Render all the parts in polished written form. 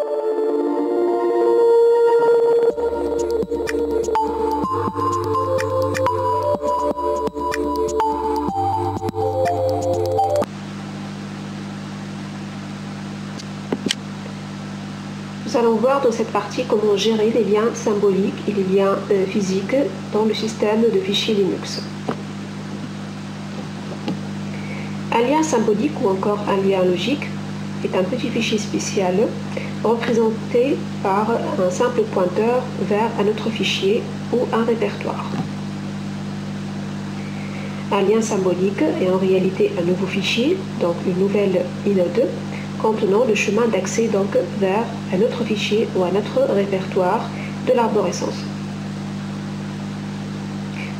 Nous allons voir dans cette partie comment gérer les liens symboliques et les liens physiques dans le système de fichiers Linux. Un lien symbolique ou encore un lien logique est un petit fichier spécial représenté par un simple pointeur vers un autre fichier ou un répertoire. Un lien symbolique est en réalité un nouveau fichier, donc une nouvelle inode, contenant le chemin d'accès donc vers un autre fichier ou un autre répertoire de l'arborescence.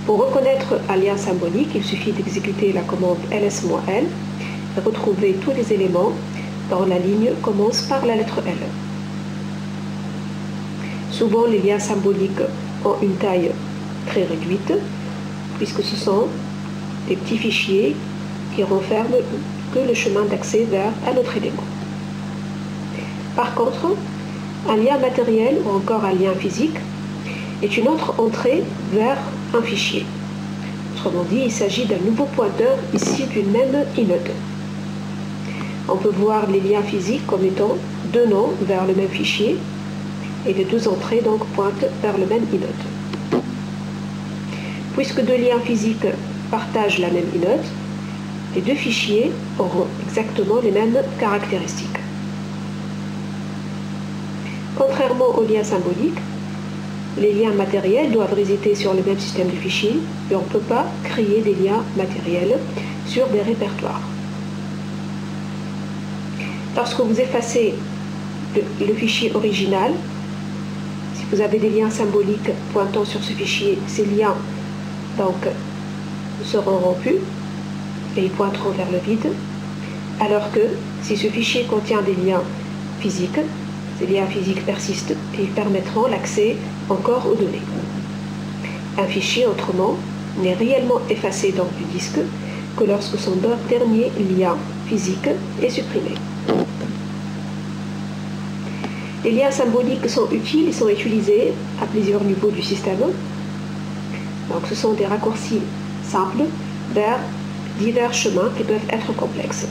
Pour reconnaître un lien symbolique, il suffit d'exécuter la commande ls-l et retrouver tous les éléments dont la ligne commence par la lettre L. Souvent, les liens symboliques ont une taille très réduite, puisque ce sont des petits fichiers qui renferment que le chemin d'accès vers un autre élément. Par contre, un lien matériel ou encore un lien physique est une autre entrée vers un fichier. Autrement dit, il s'agit d'un nouveau pointeur issu d'une même inode. On peut voir les liens physiques comme étant deux noms vers le même fichier et les deux entrées donc pointent vers le même inode. Puisque deux liens physiques partagent la même inode, les deux fichiers auront exactement les mêmes caractéristiques. Contrairement aux liens symboliques, les liens matériels doivent résider sur le même système de fichiers et on ne peut pas créer des liens matériels sur des répertoires. Lorsque vous effacez le fichier original, si vous avez des liens symboliques pointant sur ce fichier, ces liens donc seront rompus et ils pointeront vers le vide, alors que si ce fichier contient des liens physiques, ces liens physiques persistent et permettront l'accès encore aux données. Un fichier, autrement, n'est réellement effacé donc du disque que lorsque son dernier lien physique est supprimé. Les liens symboliques sont utiles et sont utilisés à plusieurs niveaux du système. Donc, ce sont des raccourcis simples vers divers chemins qui peuvent être complexes.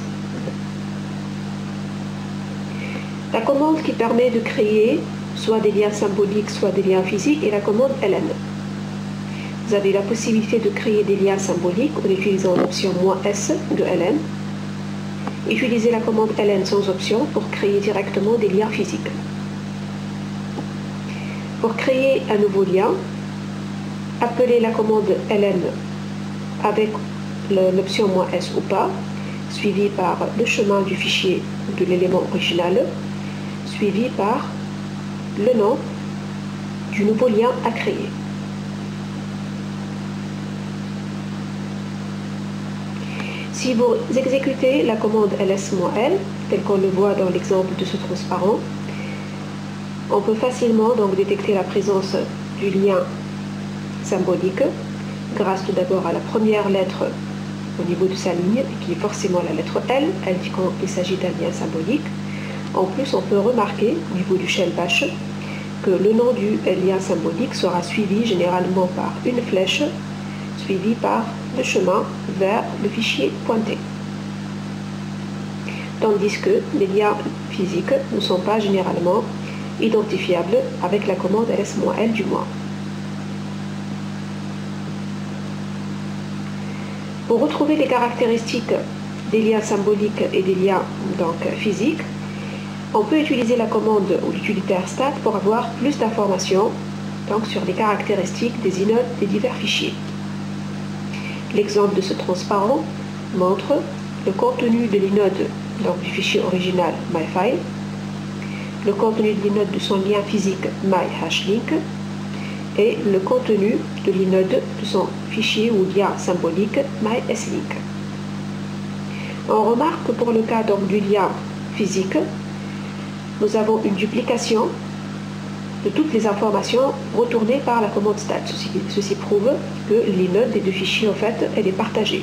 La commande qui permet de créer soit des liens symboliques, soit des liens physiques est la commande ln. Vous avez la possibilité de créer des liens symboliques en utilisant l'option "-s" de ln. Utilisez la commande ln sans option pour créer directement des liens physiques. Pour créer un nouveau lien, appelez la commande ln avec l'option "-s" ou pas, suivi par le chemin du fichier ou de l'élément original, suivi par le nom du nouveau lien à créer. Si vous exécutez la commande ls-l, tel qu'on le voit dans l'exemple de ce transparent, on peut facilement donc détecter la présence du lien symbolique grâce tout d'abord à la première lettre au niveau de sa ligne, qui est forcément la lettre L, indiquant qu'il s'agit d'un lien symbolique. En plus, on peut remarquer au niveau du shell bash que le nom du lien symbolique sera suivi généralement par une flèche, suivie par le chemin vers le fichier pointé. Tandis que les liens physiques ne sont pas généralement identifiables avec la commande ls-l du moins. Pour retrouver les caractéristiques des liens symboliques et des liens donc physiques, on peut utiliser la commande ou l'utilitaire stat pour avoir plus d'informations donc sur les caractéristiques des inodes des divers fichiers. L'exemple de ce transparent montre le contenu de l'inode donc du fichier original myfile, le contenu de l'inode de son lien physique myhashlink et le contenu de l'inode de son fichier ou lien symbolique myslink. On remarque que pour le cas donc du lien physique, nous avons une duplication de toutes les informations retournées par la commande stat. Ceci prouve que l'inode des deux fichiers, en fait, elle est partagée.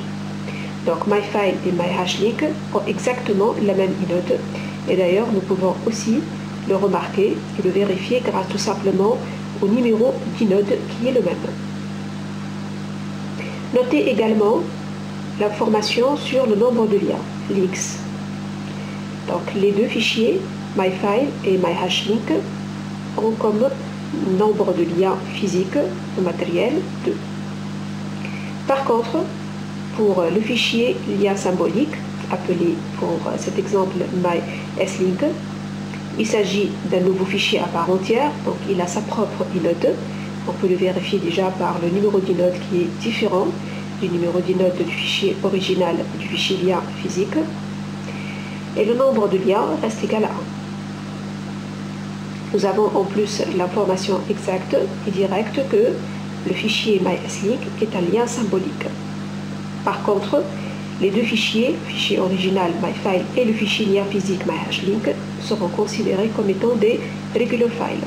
Donc myfile et myhashlink ont exactement la même inode. Et d'ailleurs, nous pouvons aussi le remarquer et le vérifier grâce tout simplement au numéro d'inode qui est le même. Notez également l'information sur le nombre de liens, links. Donc les deux fichiers, myfile et myhashlink, ont comme nombre de liens physiques ou matériels 2. Par contre, pour le fichier lien symbolique, appelé pour cet exemple myslink, il s'agit d'un nouveau fichier à part entière, donc il a sa propre inode. On peut le vérifier déjà par le numéro d'inode qui est différent du numéro d'inode du fichier original du fichier lien physique. Et le nombre de liens reste égal à 1. Nous avons en plus l'information exacte et directe que le fichier myslink est un lien symbolique. Par contre, les deux fichiers, le fichier original myfile et le fichier lien physique myhashlink, seront considérés comme étant des regular files.